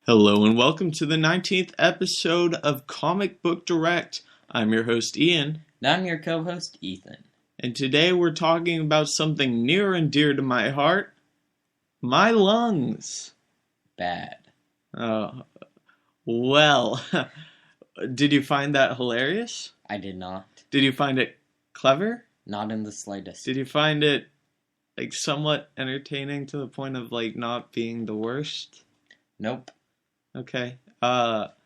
Hello and welcome to the 19th episode of Comic Book Direct. I'm your host Ian. And I'm your co-host Ethan. And today we're talking about something near and dear to my heart. My lungs. Bad. Well, did you find that hilarious? I did not. Did you find it clever? Not in the slightest. Did you find it somewhat entertaining to the point of not being the worst? Nope. Okay. Well,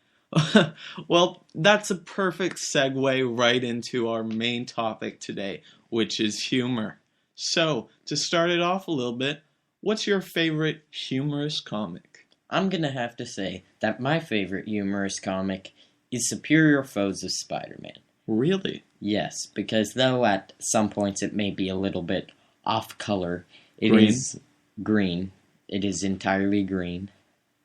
that's a perfect segue right into our main topic today, which is humor. So, to start it off a little bit, what's your favorite humorous comic? I'm gonna have to say that my favorite humorous comic is Superior Foes of Spider-Man. Really? Yes, because though at some points it may be a little bit off color, it Green? is green. It is entirely green.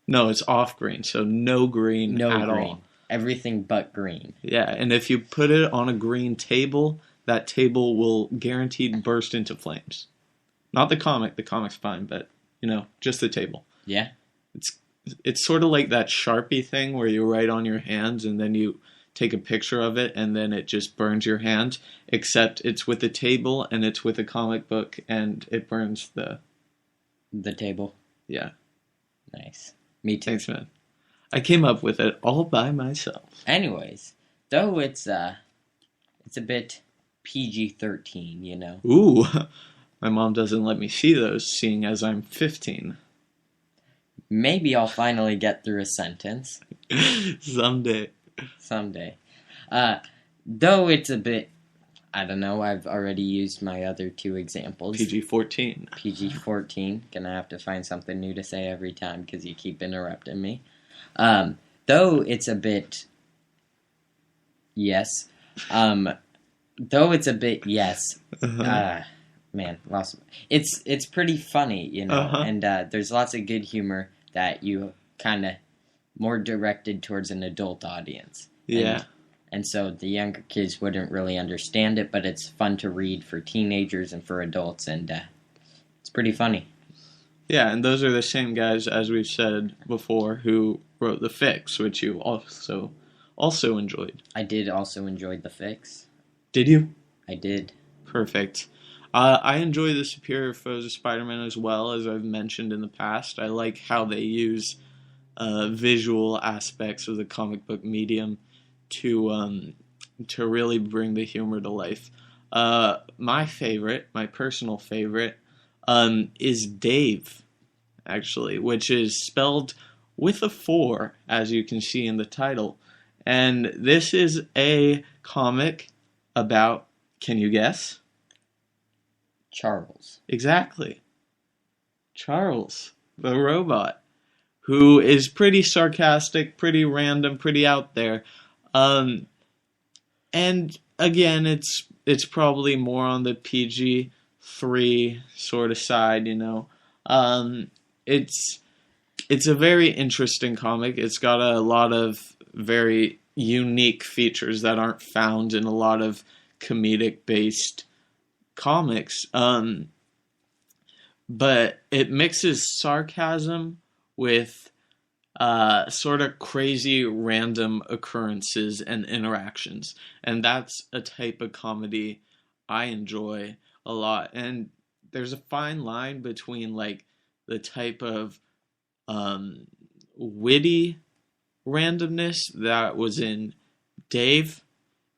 No, it's off green, so no green No at green. all. Everything but green. Yeah, and if you put it on a green table, that table will guaranteed burst into flames. Not the comic's fine, but, just the table. Yeah? It's sort of like that Sharpie thing where you write on your hands and then you take a picture of it and then it just burns your hand, except it's with a table and it's with a comic book and it burns the table. Yeah. Nice. Me too. Thanks, man. I came up with it all by myself. Anyways, though it's a bit PG-13, Ooh, my mom doesn't let me see those, seeing as I'm 15. Maybe I'll finally get through a sentence. Someday. Though it's a bit, I don't know, I've already used my other two examples. PG-14. PG-14. Gonna have to find something new to say every time because you keep interrupting me. Though it's a bit, yes. Though it's a bit, yes. Man, lost. It's pretty funny, and there's lots of good humor that you kind of more directed towards an adult audience. Yeah. And so the younger kids wouldn't really understand it, but it's fun to read for teenagers and for adults, and it's pretty funny. Yeah, and those are the same guys, as we've said before, who wrote The Fix, which you also enjoyed. I did also enjoy The Fix. Did you? I did. Perfect. I enjoy the Superior Foes of Spider-Man as well, as I've mentioned in the past. I like how they use visual aspects of the comic book medium to really bring the humor to life. My personal favorite, is Dave, actually, which is spelled with a 4, as you can see in the title. And this is a comic about, can you guess? Charles. Exactly. Charles, the robot, who is pretty sarcastic, pretty random, pretty out there. And again, it's probably more on the PG-3 sort of side, It's a very interesting comic. It's got a lot of very unique features that aren't found in a lot of comedic-based comics. But it mixes sarcasm with sort of crazy random occurrences and interactions. And that's a type of comedy I enjoy a lot. And there's a fine line between the type of witty randomness that was in Dave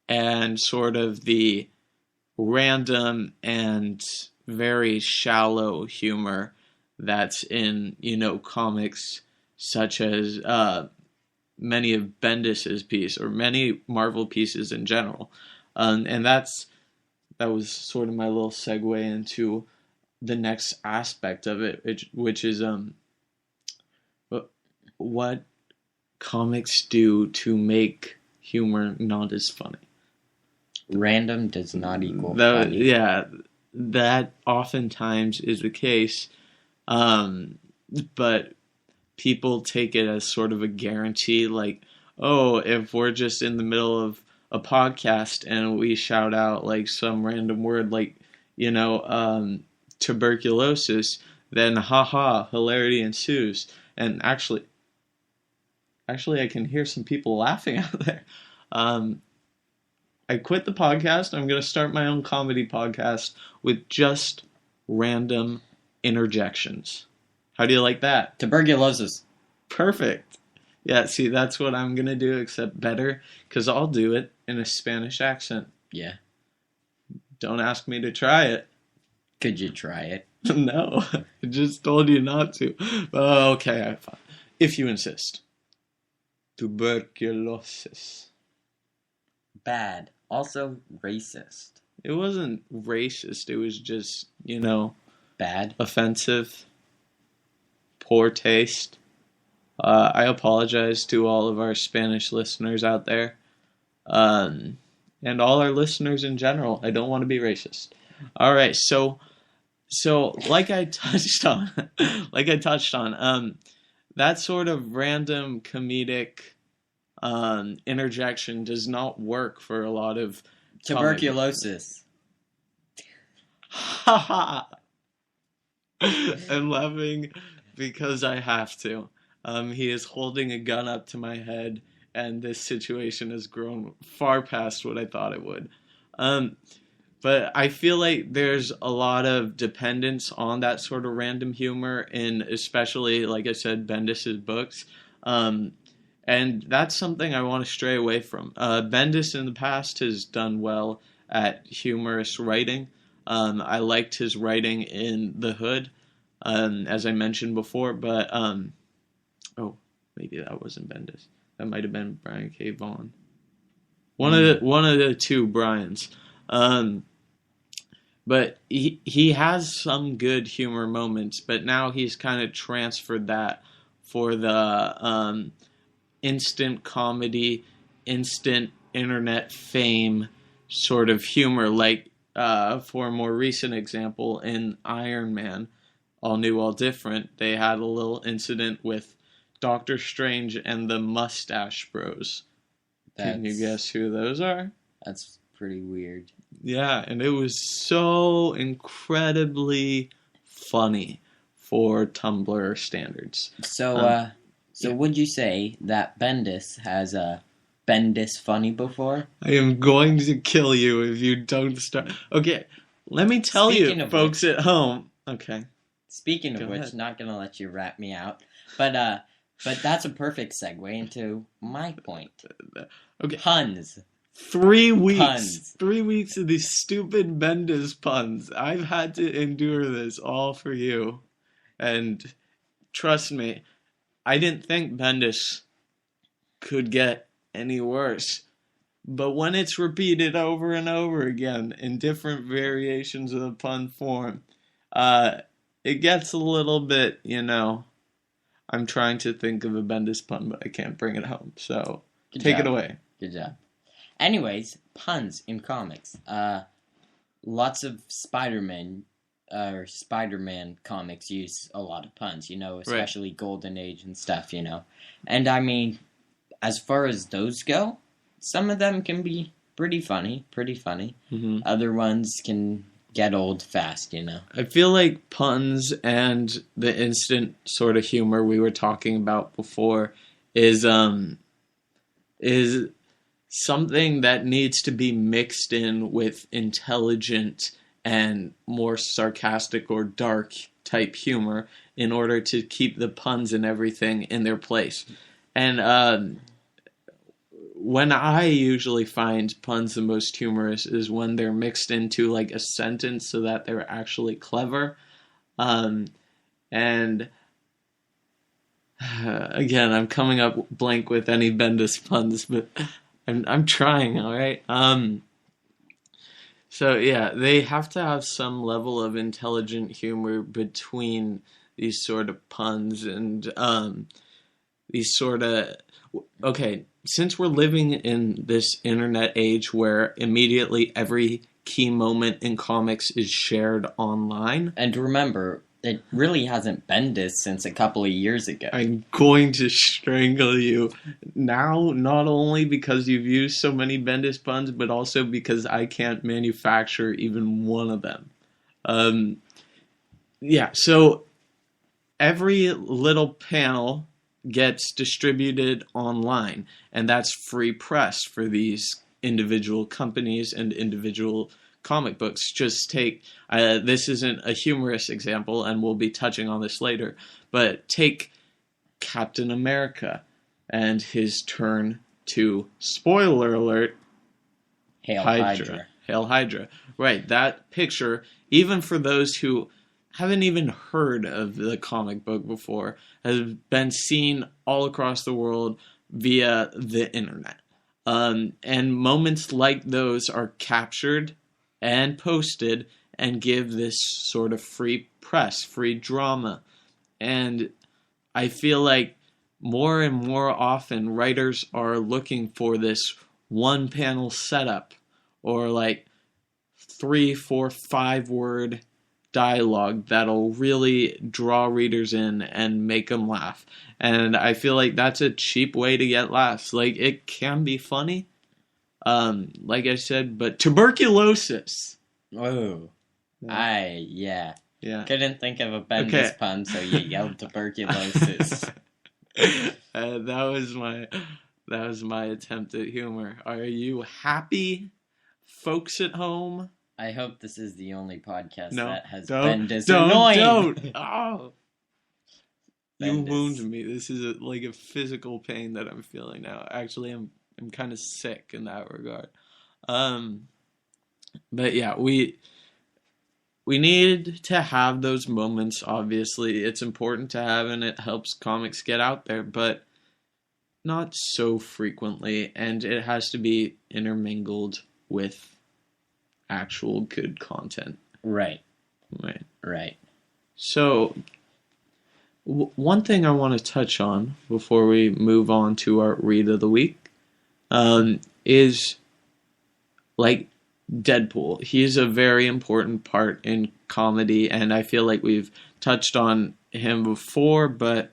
and sort of the random and very shallow humor that's in, comics such as many of Bendis's pieces or many Marvel pieces in general. And that was sort of my little segue into the next aspect of it, which is what comics do to make humor not as funny. Random does not equal funny. Yeah, that oftentimes is the case. But people take it as sort of a guarantee, if we're just in the middle of a podcast and we shout out some random word tuberculosis, then haha, hilarity ensues. And actually, Actually, I can hear some people laughing out there. I quit the podcast. I'm going to start my own comedy podcast with just random interjections. How do you like that? Tuberculosis. Perfect. Yeah, see, that's what I'm going to do, except better, because I'll do it in a Spanish accent. Yeah. Don't ask me to try it. Could you try it? No, I just told you not to. Okay, if you insist. Tuberculosis. Bad. Also racist. It wasn't racist. It was just, bad. Offensive. Poor taste. I apologize to all of our Spanish listeners out there. And all our listeners in general. I don't want to be racist. All right, so like I touched on, that sort of random comedic interjection does not work for a lot of tuberculosis. I'm laughing because I have to. He is holding a gun up to my head, and this situation has grown far past what I thought it would. But I feel like there's a lot of dependence on that sort of random humor in, especially, like I said, Bendis' books. And that's something I want to stray away from. Bendis in the past has done well at humorous writing. I liked his writing in The Hood, as I mentioned before, but, maybe that wasn't Bendis. That might have been Brian K. Vaughan. One of the two Brians. But he has some good humor moments, but now he's kind of transferred that for the instant comedy, instant internet fame sort of humor. Like, for a more recent example, in Iron Man, All New, All Different, they had a little incident with Doctor Strange and the Mustache Bros. Can you guess who those are? That's pretty weird. Yeah, and it was so incredibly funny for Tumblr standards. So would you say that Bendis has Bendis funny before? I am going to kill you if you don't start. Okay, let me tell you, folks at home. Okay. Speaking of which, not gonna let you rat me out, but that's a perfect segue into my point. Okay. Puns. 3 weeks. Puns. 3 weeks of these stupid Bendis puns. I've had to endure this all for you. And trust me, I didn't think Bendis could get any worse. But when it's repeated over and over again in different variations of the pun form, it gets a little bit, I'm trying to think of a Bendis pun, but I can't bring it home. So, take it away. Good job. Anyways, puns in comics. Lots of Spider-Man comics use a lot of puns, especially right. Golden Age and stuff, And I mean, as far as those go, some of them can be pretty funny. Mm-hmm. Other ones can get old fast, I feel like puns and the instant sort of humor we were talking about before is something that needs to be mixed in with intelligent and more sarcastic or dark type humor in order to keep the puns and everything in their place. And when I usually find puns the most humorous is when they're mixed into like a sentence so that they're actually clever. And again, I'm coming up blank with any Bendis puns, but I'm trying, all right? So, yeah, they have to have some level of intelligent humor between these sort of puns and these sort of... Okay, since we're living in this internet age where immediately every key moment in comics is shared online... And remember... It really hasn't been this since a couple of years ago. I'm going to strangle you now, not only because you've used so many Bendis puns, but also because I can't manufacture even one of them. So every little panel gets distributed online, and that's free press for these individual companies and individual comic books. Just take, this isn't a humorous example, and we'll be touching on this later, but take Captain America and his turn to, spoiler alert, Hail Hydra. Hail Hydra. Right, that picture, even for those who haven't even heard of the comic book before, has been seen all across the world via the internet. And moments like those are captured and posted and give this sort of free press, free drama. And I feel like more and more often writers are looking for this one panel setup or like 3, 4, 5 word dialogue that'll really draw readers in and make them laugh. And I feel like that's a cheap way to get laughs. Like, it can be funny, like I said, but tuberculosis. Oh, Yeah. Couldn't think of a Bendis pun, so you yelled tuberculosis. That was my attempt at humor. Are you happy, folks at home? I hope this is the only podcast that has Bendis annoying. Don't. Oh. You Bendis. wound me. This is like a physical pain that I'm feeling now. Actually, I'm kind of sick in that regard. But yeah, we need to have those moments. Obviously, it's important to have, and it helps comics get out there, but not so frequently, and it has to be intermingled with actual good content. Right. Right. So, one thing I want to touch on before we move on to our read of the week is like Deadpool. He's a very important part in comedy, and I feel like we've touched on him before, but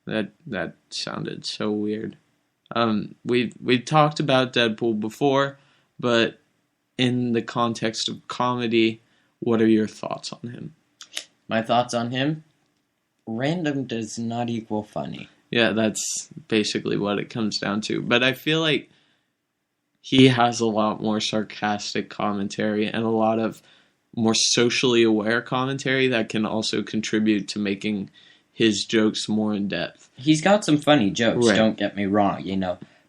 that sounded so weird. We've talked about Deadpool before, but in the context of comedy, what are your thoughts on him? My thoughts on him? Random does not equal funny. Yeah, that's basically what it comes down to. But I feel like he has a lot more sarcastic commentary and a lot of more socially aware commentary that can also contribute to making his jokes more in depth. He's got some funny jokes, Right. Don't get me wrong.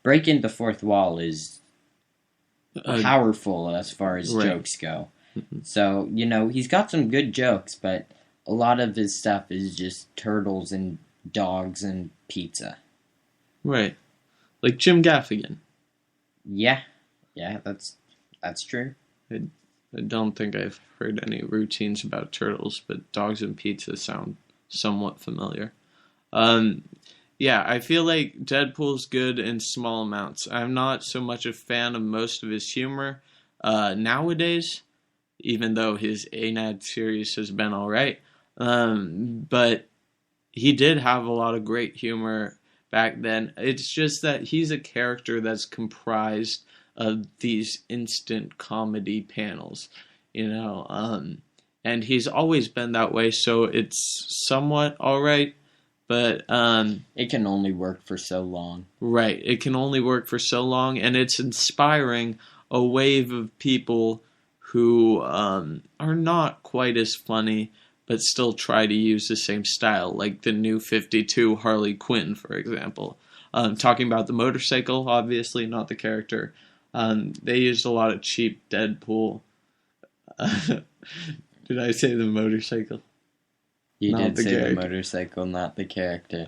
Breaking the fourth wall is powerful as far as jokes go. Mm-hmm. So, he's got some good jokes, but a lot of his stuff is just turtles and dogs and pizza. Right. Like Jim Gaffigan. Yeah, that's true. I don't think I've heard any routines about turtles, but dogs and pizza sound somewhat familiar. Yeah, I feel like Deadpool's good in small amounts. I'm not so much a fan of most of his humor nowadays, even though his ANAD series has been alright. But he did have a lot of great humor back then. It's just that he's a character that's comprised of these instant comedy panels, and he's always been that way, so it's somewhat alright. But it can only work for so long. Right, it can only work for so long, and it's inspiring a wave of people who are not quite as funny, but still try to use the same style, like the New 52 Harley Quinn, for example. Talking about the motorcycle, obviously, not the character. They used a lot of cheap Deadpool. Did I say the motorcycle? You Not did the say character. the motorcycle, not the character.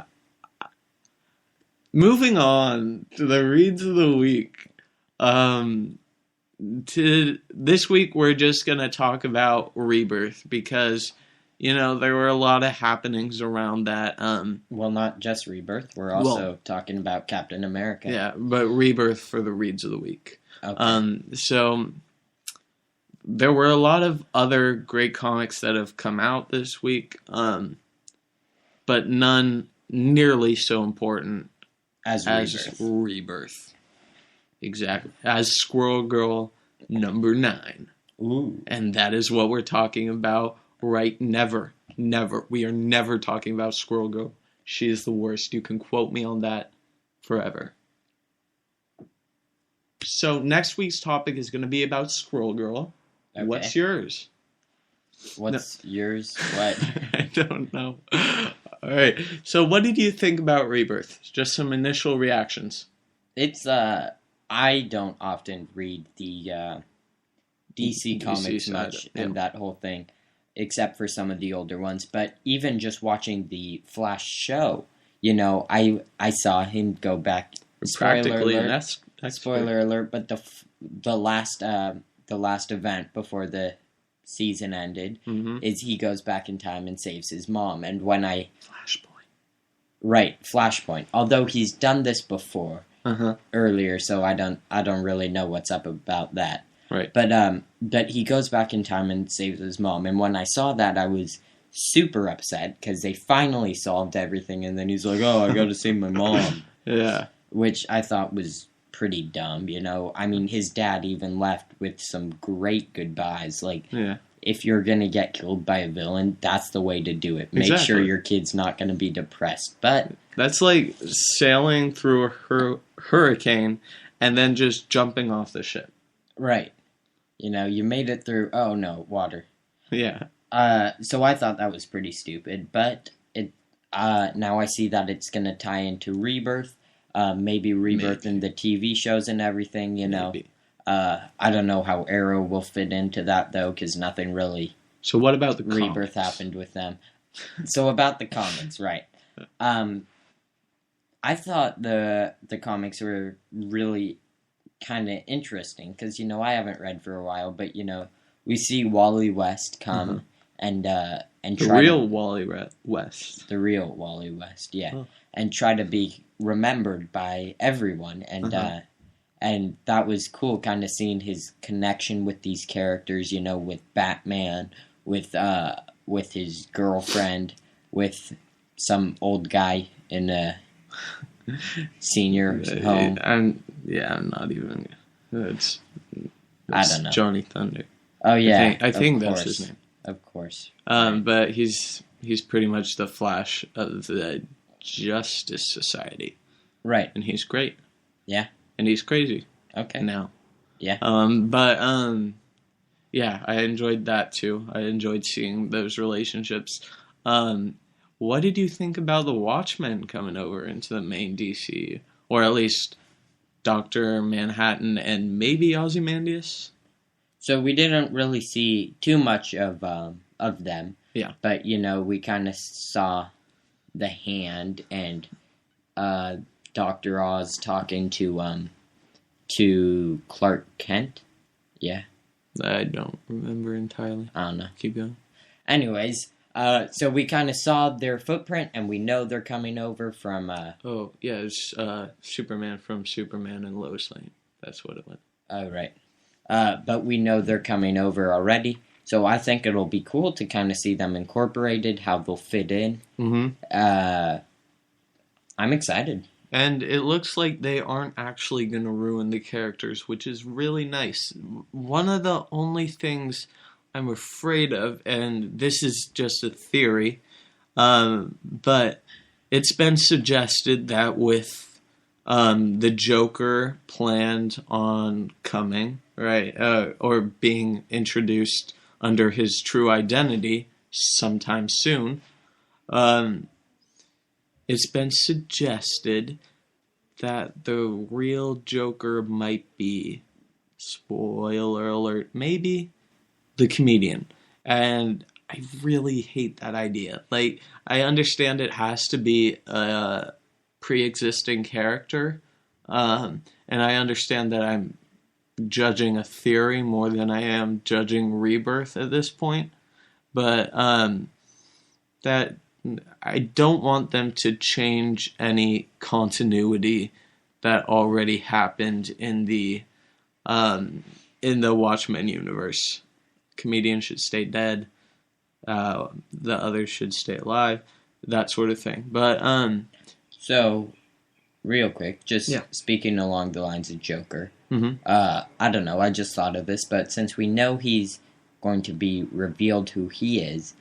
Moving on to the reads of the week. This week, we're just going to talk about Rebirth because, there were a lot of happenings around that. Well, not just Rebirth. We're also talking about Captain America. Yeah, but Rebirth for the reads of the week. Okay. So there were a lot of other great comics that have come out this week, but none nearly so important as Rebirth. Exactly. As Squirrel Girl number 9. Ooh. And that is what we're talking about right never. We are never talking about Squirrel Girl. She is the worst. You can quote me on that forever. So next week's topic is going to be about Squirrel Girl. Okay. What's yours? What's yours? What? I don't know. All right. So what did you think about Rebirth? Just some initial reactions. It's, I don't often read the DC comics much and that whole thing, except for some of the older ones. But even just watching the Flash show, you know, I saw him go back. Practically an expert. Spoiler alert! But the last event before the season ended is he goes back in time and saves his mom. And when Flashpoint. Although he's done this before earlier, so I don't really know what's up about that. Right. But he goes back in time and saves his mom. And when I saw that, I was super upset because they finally solved everything. And then he's like, "Oh, I got to save my mom." Yeah. Which I thought was pretty dumb, you know. I mean, his dad even left with some great goodbyes. Like, if you're going to get killed by a villain, that's the way to do it. Make sure your kid's not going to be depressed. But that's like sailing through a hurricane and then just jumping off the ship. Right. You know, you made it through, oh no, water. Yeah. So I thought that was pretty stupid, but now I see that it's going to tie into Rebirth. Maybe Rebirth in the TV shows and everything, you know. I don't know how Arrow will fit into that, though, because nothing really... So what about the Rebirth happened with them. So about the comics, right. I thought the comics were really kind of interesting, because, you know, I haven't read for a while, but, you know, we see Wally West come and try the real Wally West. The real Wally West, yeah. And try to be remembered by everyone, and that was cool, kind of seeing his connection with these characters, you know, with Batman, with his girlfriend, with some old guy in a senior home. I'm not even. It's I don't know. Johnny Thunder. Oh yeah, I think that's his name. Of course. But he's pretty much the Flash of the Justice Society. Right. And he's great. Yeah. And he's crazy. Okay. Now. Yeah. Yeah, I enjoyed that too. I enjoyed seeing those relationships. What did you think about the Watchmen coming over into the main DC? Or at least Dr. Manhattan and maybe Ozymandias? So we didn't really see too much of them. Yeah. But, you know, we kind of saw the Hand and Dr. Oz talking to Clark Kent. Yeah. I don't remember entirely. I don't know. Keep going. Anyways, so we kind of saw their footprint, and we know they're coming over from... it's Superman from Superman and Lois Lane. That's what it was. Oh, right. But we know they're coming over already, so I think it'll be cool to kind of see them incorporated, how they'll fit in. I'm excited. And it looks like they aren't actually going to ruin the characters, which is really nice. One of the only things I'm afraid of, and this is just a theory, but it's been suggested that with the Joker planned on coming, right, or being introduced under his true identity sometime soon, it's been suggested that the real Joker might be, spoiler alert, maybe the comedian. And I really hate that idea. Like, I understand it has to be a pre-existing character, and I understand that I'm judging a theory more than I am judging Rebirth at this point, but that I don't want them to change any continuity that already happened in the Watchmen universe. Comedian should stay dead. The others should stay alive. That sort of thing. But so, real quick, just speaking along the lines of Joker. Mm-hmm. I don't know. I just thought of this, but since we know he's going to be revealed who he is,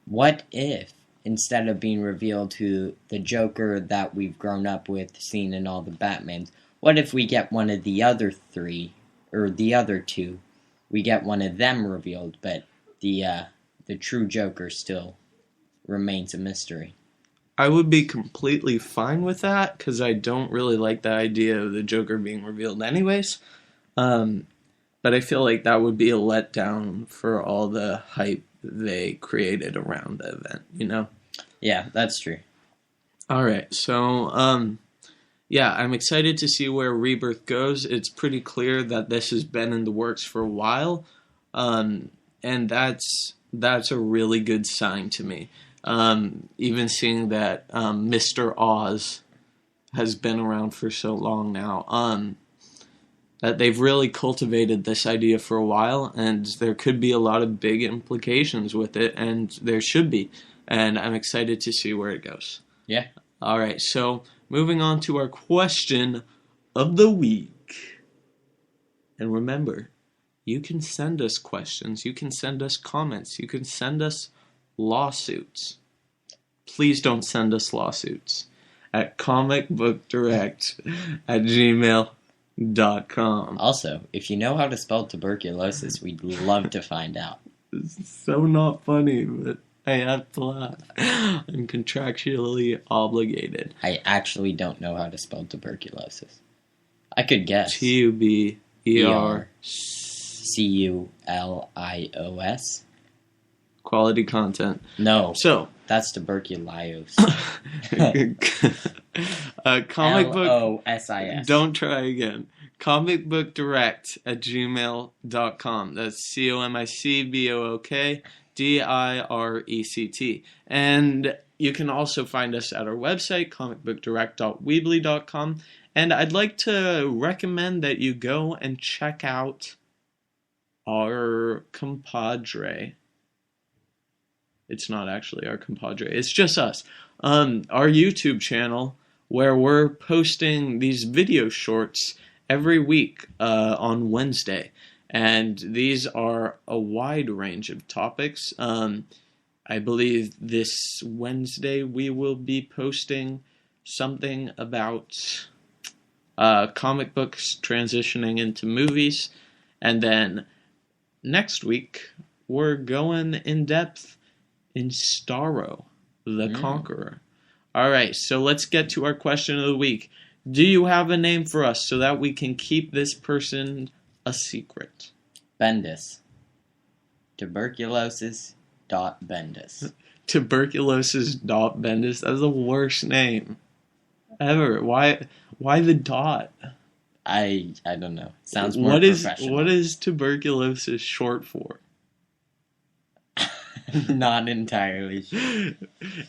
what if instead of being revealed to the Joker that we've grown up with, seen in all the Batmans, what if we get one of the other three, or the other two, we get one of them revealed, but the true Joker still remains a mystery? I would be completely fine with that, because I don't really like the idea of the Joker being revealed anyways. But I feel like that would be a letdown for all the hype they created around the event, you know? Yeah, that's true. Alright, so, yeah, I'm excited to see where Rebirth goes. It's pretty clear that this has been in the works for a while, and that's a really good sign to me. Even seeing that Mr. Oz has been around for so long now, that they've really cultivated this idea for a while, and there could be a lot of big implications with it, and there should be, and I'm excited to see where it goes. Yeah. Alright, so moving on to our question of the week. And remember, you can send us questions, you can send us comments, you can send us lawsuits. Please don't send us lawsuits at comicbookdirect@gmail.com. Also, if you know how to spell tuberculosis, we'd love to find out. It's so not funny, but I have to laugh. I'm contractually obligated. I actually don't know how to spell tuberculosis. I could guess. Tuber. Culios. Quality content. No. So that's tuberculosis. Comic book. Losis. Don't try again. Comicbookdirect@gmail.com. That's comicbookdirect. And you can also find us at our website, comicbookdirect.weebly.com. And I'd like to recommend that you go and check out our compadre. It's not actually our compadre. It's just us. Our YouTube channel, where we're posting these video shorts every week on Wednesday. And these are a wide range of topics. I believe this Wednesday we will be posting something about comic books transitioning into movies. And then next week, we're going in depth in Starro, the Conqueror. All right, so let's get to our question of the week. Do you have a name for us so that we can keep this person a secret? Bendis. Tuberculosis.Bendis. Tuberculosis.Bendis. That's the worst name ever. Why the dot? I don't know. Sounds more professional. What is tuberculosis short for? Not entirely sure.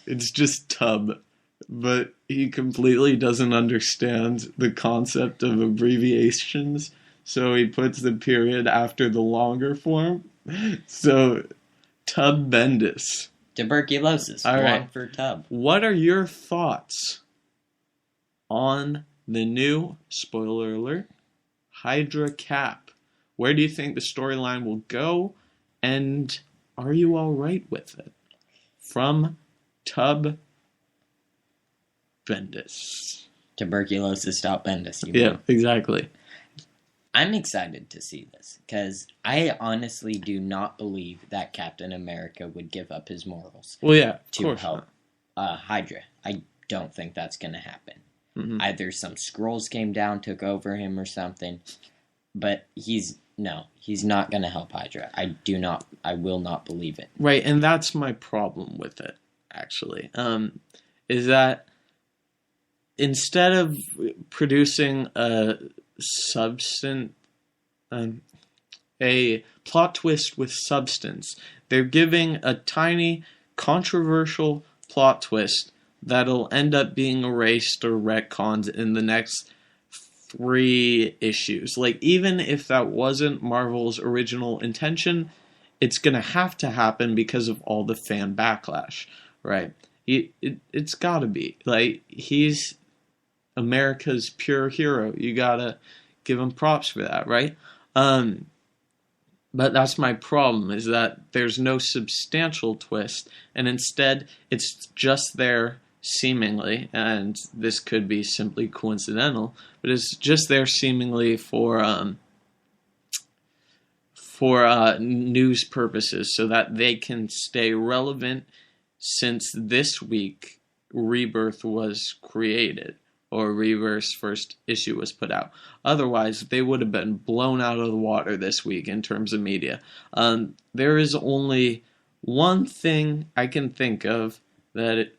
It's just tub. But he completely doesn't understand the concept of abbreviations, so he puts the period after the longer form. So, Tub Bendis. Tuberculosis. All right. Long for tub. What are your thoughts on the new, spoiler alert, Hydra Cap? Where do you think the storyline will go? And are you alright with it? From Tub Bendis. Tuberculosis.Bendis. Yeah, exactly. I'm excited to see this, because I honestly do not believe that Captain America would give up his morals to help Hydra. I don't think that's going to happen. Mm-hmm. Either some Skrulls came down, took over him or something, but he's not going to help Hydra. I will not believe it. Right, and that's my problem with it, actually, is that instead of producing a plot twist with substance, they're giving a tiny, controversial plot twist that'll end up being erased or retconned in the next 3 issues. Like, even if that wasn't Marvel's original intention, it's gonna have to happen because of all the fan backlash, right? It's gotta be. Like, he's America's pure hero. You gotta give him props for that, right? But that's my problem, is that there's no substantial twist, and instead it's just there seemingly, and this could be simply coincidental, but it's just there seemingly for news purposes, so that they can stay relevant since this week Rebirth was created, or Rebirth's first issue was put out. Otherwise, they would have been blown out of the water this week in terms of media. There is only one thing I can think of that it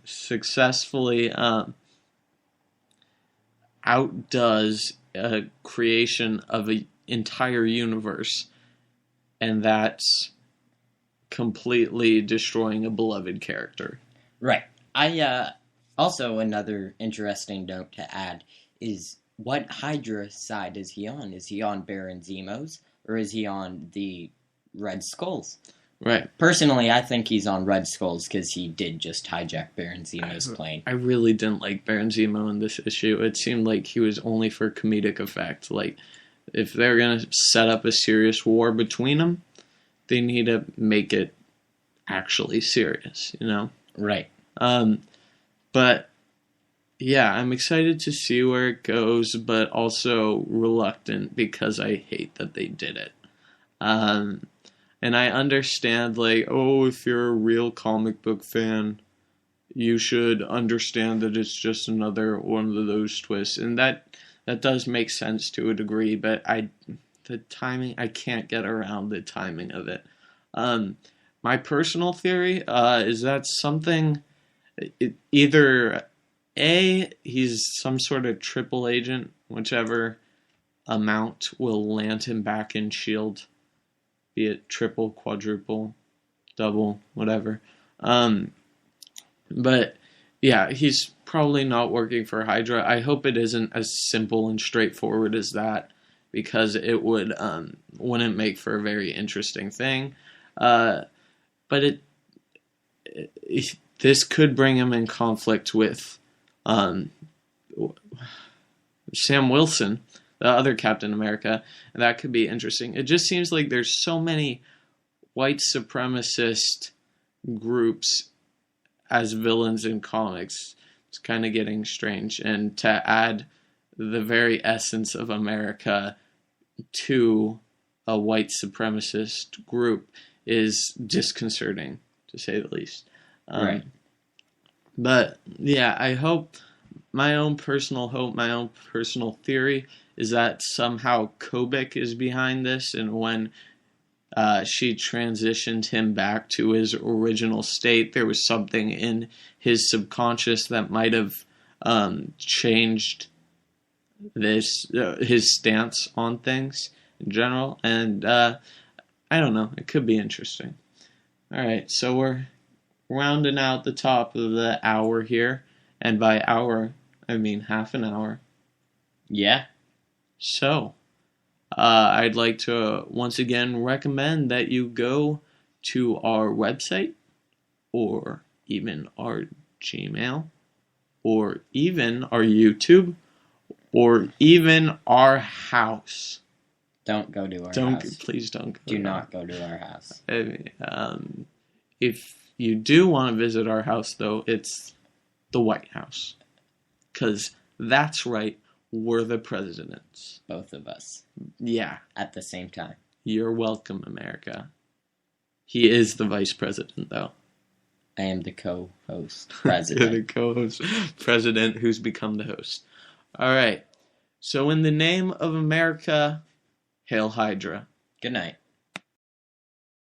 successfully outdoes a creation of an entire universe, and that's completely destroying a beloved character. Right. Also, another interesting note to add is, what Hydra side is he on? Is he on Baron Zemo's, or is he on the Red Skulls? Right. Personally, I think he's on Red Skulls because he did just hijack Baron Zemo's plane. I really didn't like Baron Zemo in this issue. It seemed like he was only for comedic effect. Like, if they're going to set up a serious war between them, they need to make it actually serious, you know? Right. But, yeah, I'm excited to see where it goes, but also reluctant because I hate that they did it. And I understand, like, oh, if you're a real comic book fan, you should understand that it's just another one of those twists. And that does make sense to a degree, but the timing, I can't get around the timing of it. My personal theory is that something, either A, he's some sort of triple agent, whichever amount will land him back in S.H.I.E.L.D., be it triple, quadruple, double, whatever. But yeah, he's probably not working for Hydra. I hope it isn't as simple and straightforward as that, because it wouldn't make for a very interesting thing. But this could bring him in conflict with Sam Wilson, the other Captain America, and that could be interesting. It just seems like there's so many white supremacist groups as villains in comics. It's kind of getting strange, and to add the very essence of America to a white supremacist group is disconcerting, to say the least. Right. But yeah, I hope, my own personal theory is that somehow Kobik is behind this, and when she transitioned him back to his original state, there was something in his subconscious that might have changed his stance on things in general, and I don't know, it could be interesting. Alright, so we're rounding out the top of the hour here, and by hour, I mean half an hour. Yeah. So, I'd like to once again recommend that you go to our website, or even our Gmail, or even our YouTube, or even our house. Don't go to our house. Please don't go. Do not go to our house. If you do want to visit our house, though, it's the White House. Because that's right, we're the presidents. Both of us. Yeah. At the same time. You're welcome, America. He is the vice president, though. I am the co-host president. The co-host president who's become the host. All right. So in the name of America, hail Hydra. Good night.